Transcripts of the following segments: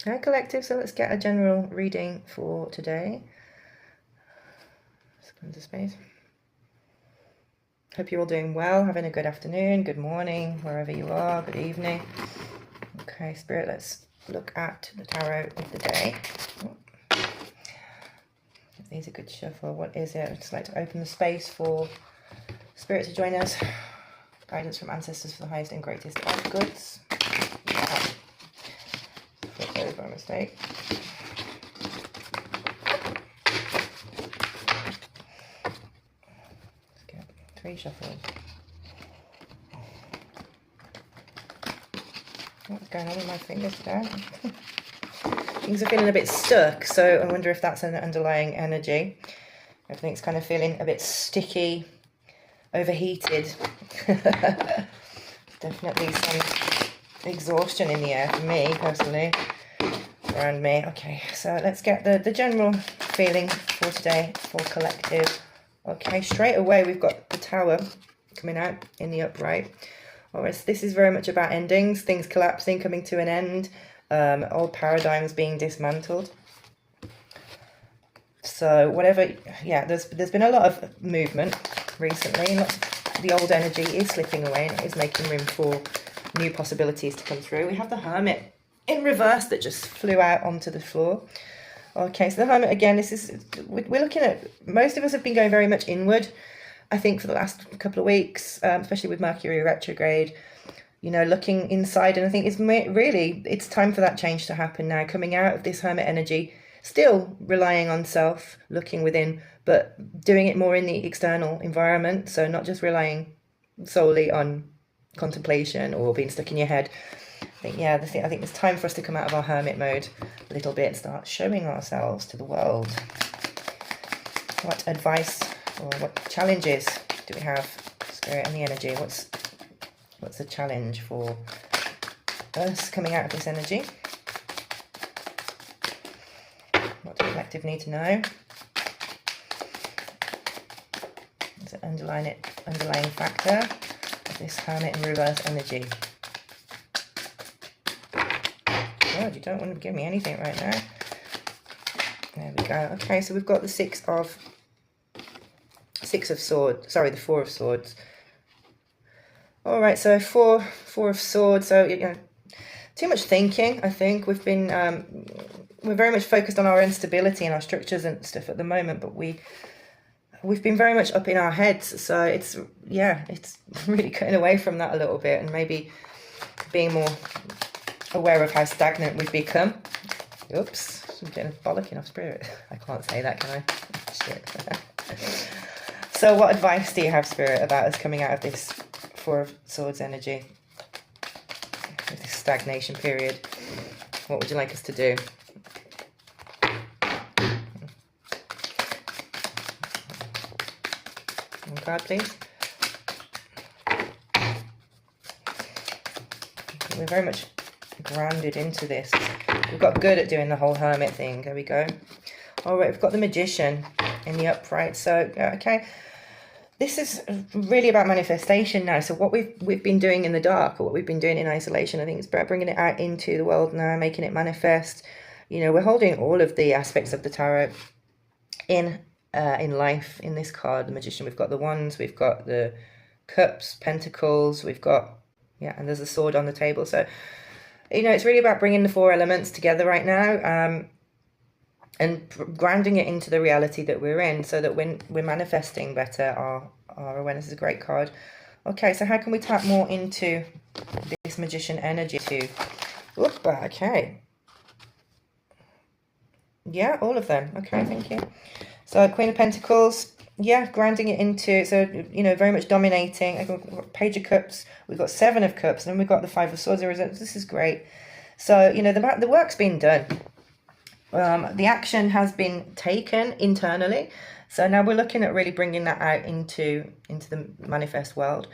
Hi collective, so let's get a general reading for today. Splinter space. Hope you're all doing well, having a good afternoon, good morning, wherever you are, good evening. Okay, Spirit, let's look at the tarot of the day. Give these a good shuffle. What is it? I'd just like to open the space for Spirit to join us. Guidance from ancestors for the highest and greatest of goods. Flip those by mistake. Let's get 3 shuffles. What's going on with my fingers today? Things are feeling a bit stuck, so I wonder if that's an underlying energy. Everything's kind of feeling a bit sticky, overheated. Definitely some exhaustion in the air for me personally, around me. Okay, so let's get the general feeling for today for collective. Okay, straight away we've got the Tower coming out in the upright. Whereas this is very much about endings, things collapsing, coming to an end, old paradigms being dismantled. So whatever, yeah, there's been a lot of movement recently, and lots of the old energy is slipping away and it is making room for new possibilities to come through. We have the Hermit in reverse that just flew out onto the floor. Okay, so the Hermit again, we're looking at, most of us have been going very much inward, I think, for the last couple of weeks, especially with Mercury retrograde, you know, looking inside. And I think it's time for that change to happen now, coming out of this Hermit energy, still relying on self, looking within, but doing it more in the external environment. So not just relying solely on contemplation or being stuck in your head. I think it's time for us to come out of our Hermit mode a little bit and start showing ourselves to the world. What advice or what challenges do we have, Spirit and the energy? What's the challenge for us coming out of this energy? What does the collective need to know? There's an underlying factor of this Hermit in reverse energy. God, you don't want to give me anything right now. There we go. Okay, so we've got the the 4 of swords. All right, so four of swords. So, you know, too much thinking, I think. We've been, we're very much focused on our instability and our structures and stuff at the moment, but we've been very much up in our heads. So it's really cutting away from that a little bit and maybe being more aware of how stagnant we've become. Oops, I'm getting a bollocking off Spirit. I can't say that, can I? Shit. So what advice do you have, Spirit, about us coming out of this 4 of swords energy, this stagnation period? What would you like us to do? One card, please. We're very much grounded into this. We've got good at doing the whole Hermit thing. There we go. All right, we've got the Magician in the upright. So, okay. This is really about manifestation now. So what we've been doing in the dark, or what we've been doing in isolation, I think it's about bringing it out into the world now, making it manifest. You know, we're holding all of the aspects of the tarot in life in this card, the Magician. We've got the Wands, we've got the Cups, Pentacles, we've got, and there's a sword on the table. So, you know, it's really about bringing the 4 elements together right now, and grounding it into the reality that we're in, so that when we're manifesting better, our awareness is a great card. Okay, so how can we tap more into this Magician energy too? Okay. Yeah, all of them. Okay, thank you. So Queen of Pentacles, grounding it into, so, you know, very much dominating. I've got Page of Cups, we've got 7 of Cups, and then we've got the 5 of Swords. This is great. So, you know, the work's been done. The action has been taken internally, so now we're looking at really bringing that out into the manifest world.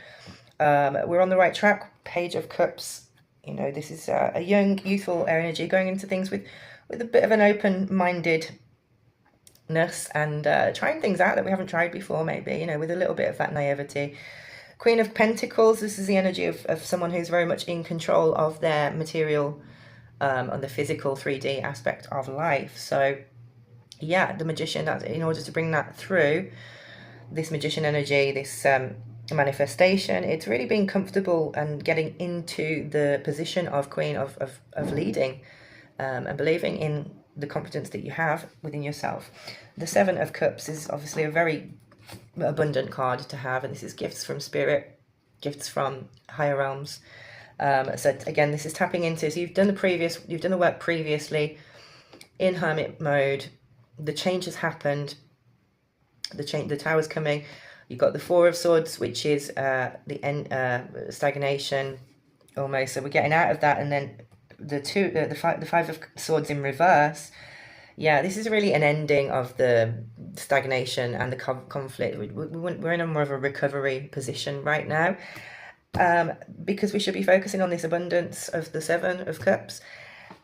We're on the right track. Page of Cups, you know, this is a young, youthful energy going into things with a bit of an open-mindedness and trying things out that we haven't tried before, maybe, you know, with a little bit of that naivety. Queen of Pentacles, this is the energy of someone who's very much in control of their material on the physical 3D aspect of life. So yeah, the magician, that in order to bring that through, this magician energy, this manifestation, it's really being comfortable and getting into the position of queen, of leading, and believing in the confidence that you have within yourself. The Seven of Cups is obviously a very abundant card to have, and this is gifts from spirit, gifts from higher realms. So again, this is tapping into, so you've done the work previously in Hermit mode. The change has happened. The Tower's coming. You've got the Four of Swords, which is the end, stagnation almost. So we're getting out of that, and then the Five of Swords in reverse. Yeah, this is really an ending of the stagnation and the conflict. We're in a more of a recovery position right now, because we should be focusing on this abundance of the Seven of Cups.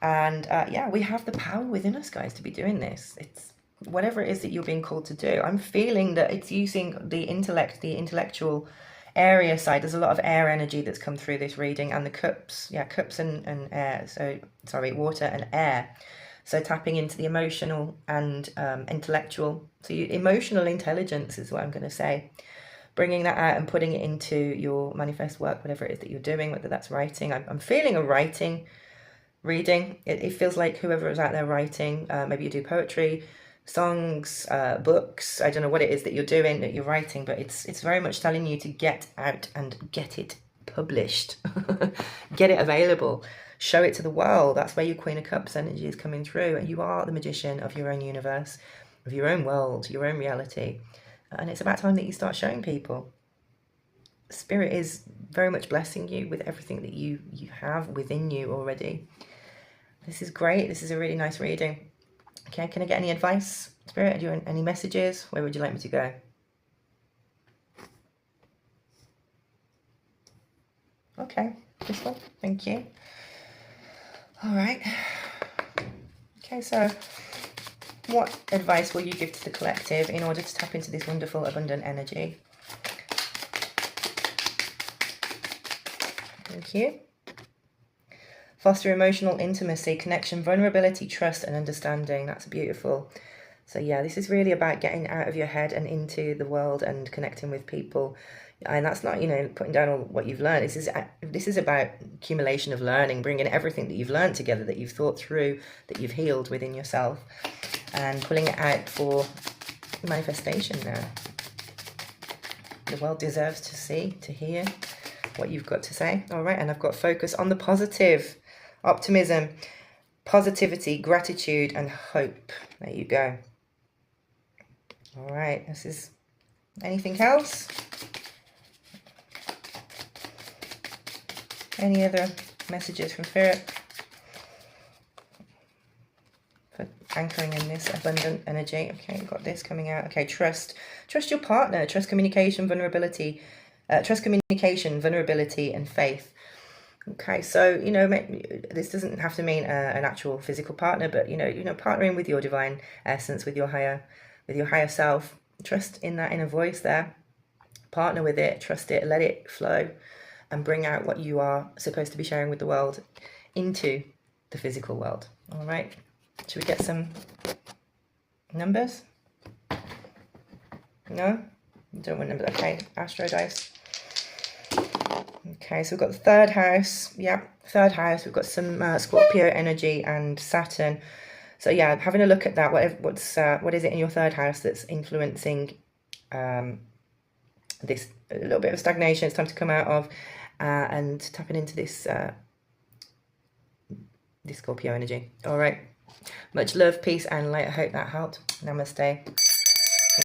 And yeah, we have the power within us, guys, to be doing this. It's whatever it is that you're being called to do. I'm feeling that it's using the intellect, the intellectual area side. There's a lot of air energy that's come through this reading, and the cups, yeah, cups and air. So sorry, water and air. So tapping into the emotional and intellectual. So emotional intelligence is what I'm going to say. Bringing that out and putting it into your manifest work, whatever it is that you're doing, whether that's writing. I'm feeling a writing reading. It feels like whoever is out there writing, maybe you do poetry, songs, books. I don't know what it is that you're doing, that you're writing, but it's very much telling you to get out and get it published. Get it available. Show it to the world. That's where your Queen of Cups energy is coming through. And you are the magician of your own universe, of your own world, your own reality. And it's about time that you start showing people. Spirit is very much blessing you with everything that you have within you already. This is great. This is a really nice reading. Okay, can I get any advice, Spirit? Do you want any messages? Where would you like me to go? Okay, this one. Thank you. All right. Okay, so what advice will you give to the collective in order to tap into this wonderful, abundant energy? Thank you. Foster emotional intimacy, connection, vulnerability, trust, and understanding. That's beautiful. So yeah, this is really about getting out of your head and into the world and connecting with people. And that's not, putting down all what you've learned. This is about accumulation of learning, bringing everything that you've learned together, that you've thought through, that you've healed within yourself, and pulling it out for manifestation now. The world deserves to see, to hear what you've got to say. All right, and I've got focus on the positive, optimism, positivity, gratitude, and hope. There you go. All right, this is anything else? Any other messages from Spirit for anchoring in this abundant energy? Okay, you've got this coming out. Okay, trust your partner, trust communication, vulnerability, vulnerability, and faith. Okay, so this doesn't have to mean an actual physical partner, but partnering with your divine essence, with your higher self. Trust in that inner voice there. Partner with it, trust it, let it flow, and bring out what you are supposed to be sharing with the world into the physical world. All right, should we get some numbers? No, you don't want numbers. Okay, Astro dice. Okay, so we've got the third house. Yeah, third house. We've got some Scorpio energy and Saturn. So yeah, having a look at that. What is it in your third house that's influencing this a little bit of stagnation? It's time to come out of, and tapping into this Scorpio energy. All right, much love, peace, and light. I hope that helped. Namaste.